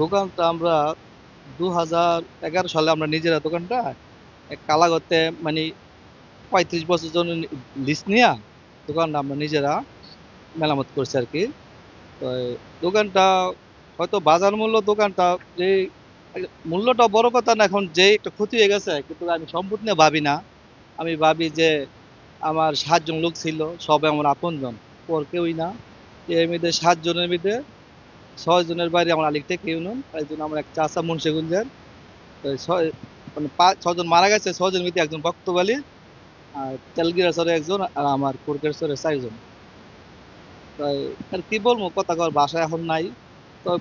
দোকানটা আমরা 2011 সালে আমরা নিজেরা দোকানটা কালাগতে মানে 35 বছর জন্য লিজ নিয়া দোকানটা আমরা নিজেরা মেরামত করছি আর কি। তো এই দোকানটা হয়তো বাজার মূল্য দোকানটা যে মূল্যটা বড় কথা না, এখন যে একটা ক্ষতি হয়ে গেছে কিন্তু আমি সম্পদ নিয়ে ভাবি না। আমি ভাবি যে আমার 7 জন লোক ছিল, সবাই আমার আপনজন, পর কেউই না। এর মধ্যে 7 জনের মধ্যে 6 জনের বাড়ি আমার আলিকটেক ইউনিয়ন, তাই জন্য আমার এক চাচা মুন্সিগঞ্জের। তো মানে 6 জন মারা গেছে, 6 জনের মধ্যে একজন বক্তবালী, আর তেলগিরাসরে একজন, আর আমার কুরকেশ্বরে 4 জন। তাই আর কি বলবো, কথা কর বাসা এখন নাই। তো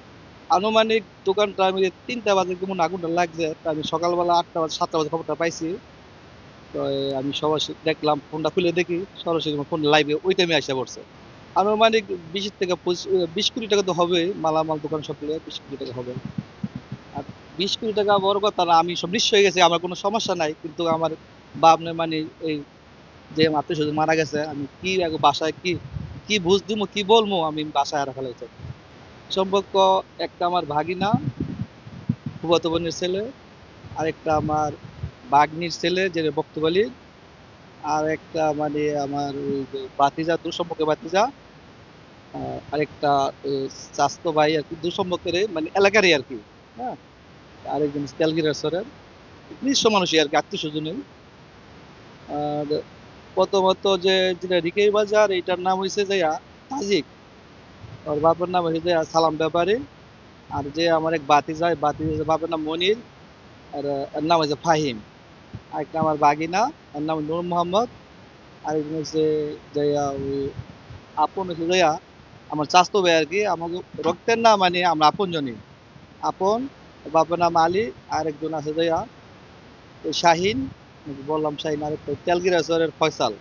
আনুমানিক দোকানটা আমি 3টা বাজে কেমন আগুনটা লাগছে, তা আমি সকালবেলা 8টা বাজে 7টা বাজে খবরটা পাইছি। তো আমি সরাসরি দেখলাম, ফোনটা খুলে দেখি সরাসরি ফোন লাইভে ওই টাইমে আসা পড়ছে। আনুমানিক 20 থেকে 20 কোটি টাকা তো হবে, মালামাল দোকান সব মিলে 20 কোটি টাকা হবে। আর 20 কোটি টাকা বড় কথা না, আমি সব নিঃস্ব হয়ে গেছি, আমার কোনো সমস্যা নাই, কিন্তু আমার বাপ নে মানে এই যে আত্মীয় স্বজন মারা গেছে, আমি কি আগে বাসায় কি কি বুঝ দিমু কি বলবো, আমি বাসায় হারা ফেলাইছি। সম্পর্ক একটা আমার ভাগিনা, ফুফাতো বোনের ছেলে, আরেকটা আমার ভাগ্নির ছেলে যে বক্তবালী, আর একটা মানে আমার ওই যে ভাতিজা, দূর সম্পর্কে ভাতিজা, আরেকটা চাস্তো ভাই আর কি, দূর সম্পর্কের মানে এলাকারই আর কি। হ্যাঁ, আরেকজন তেলগিরার সরের নিঃস্ব মানুষই আর কি, আত্মীয় স্বজনের। আর প্রথমত যে যেটা রিকেই বাজার, এইটার নাম হয়েছে যে তাজিক, ওর বাপের নাম হয়েছে যে সালাম ব্যাপারী। আর যে আমার এক বাতিজা বাপের নাম মনির, আর এর নাম হয়েছে ফাহিম। আরেকটা আমার বাগিনা, এর নাম নূর মোহাম্মদ। আরেকজন হচ্ছে যাইয়া ওই আপন হচ্ছে যাইয়া আমার চাস্তো ভাই আর কি, আমাকে রক্তের না মানে আমরা আপন জনই আপন। বাপের নাম আলী। আরেকজন আছে যাইয়া ওই শাহিন, বললাম শাহিন। আরেকটা তেলগিরা শহরের ফয়সাল।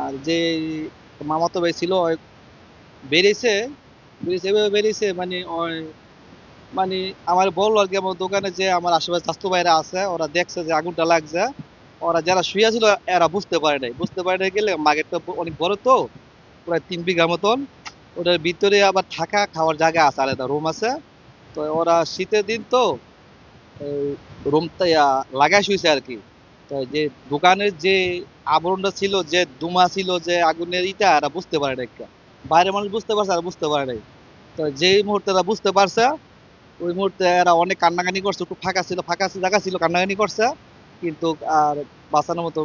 আর যে মামাতো ভাই ছিল ওই বেরিয়েছে, বেরিয়েছে এভাবে বেরিয়েছে মানে ওই মানে আমার বললো আর কি, আমার দোকানে যে আমার আশেপাশে স্বাস্থ্য ভাইরা আছে, ওরা দেখছে যে আগুনটা লাগছে। ওরা যারা শুয়ে ছিল এরা বুঝতে পারে নাই গেলে মার্কেটটা অনেক বড় তো, প্রায় 3 বিঘা মতন। ওটার ভিতরে আবার থাকা খাওয়ার জায়গা আছে, আলাদা রুম আছে। তো ওরা শীতের দিন তো রুমটা লাগাই শুয়েছে আর কি। তো যে দোকানের যে আবরণটা ছিল, যে ধোঁয়া ছিল, যে আগুনের ইটা, এরা বুঝতে পারে নাই। বাইরের মানুষ বুঝতে পারছে আর বুঝতে পারে নাই। তো যেই মুহূর্তে এরা বুঝতে পারছে, ওই মুহূর্তে এরা অনেক কান্নাকানি করছে, একটু ফাঁকা জায়গা ছিল, কান্নাকানি করছে। কিন্তু আর বাঁচানোর মতো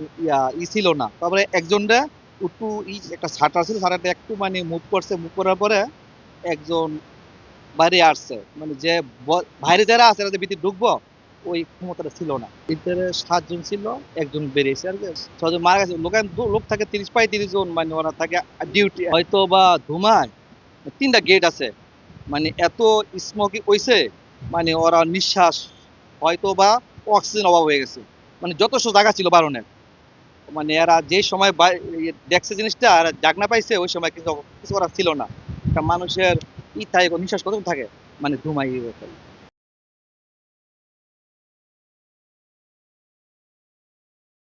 ছিল না। তারপরে একজন রে একটু একটা ছাটা ছিল, ছাটাটা একটু মানে মুভ করছে, মুভ করার পরে একজন বাইরে আসছে, মানে যে বাইরে যারা আছে এরা যে ভিতরে ঢুকবো ওই ক্ষমতাটা ছিল না। ভিতরে 7 জন ছিল, একজন বেরিয়েছে আর কি। 6 জন মারা গেছে। লোক থাকে 30-35 জন, মানে ওরা থাকে ডিউটি হয়তো বা ধুমায়। 3টা গেট আছে, মানে এত স্মোকি হইছে, মানে ওরা নিঃশ্বাস হয়তো বা অক্সিজেন অভাব হয়ে গেছে। মানে যথেষ্ট জায়গা ছিল বারণের, মানে এরা যে সময় দেখছে জিনিসটা আর জাগনা পাইছে, ওই সময় কিছু কিছু করার ছিল না। একটা মানুষের থাকে নিঃশ্বাস কতক্ষণ থাকে, মানে ঘুমাই গেছে।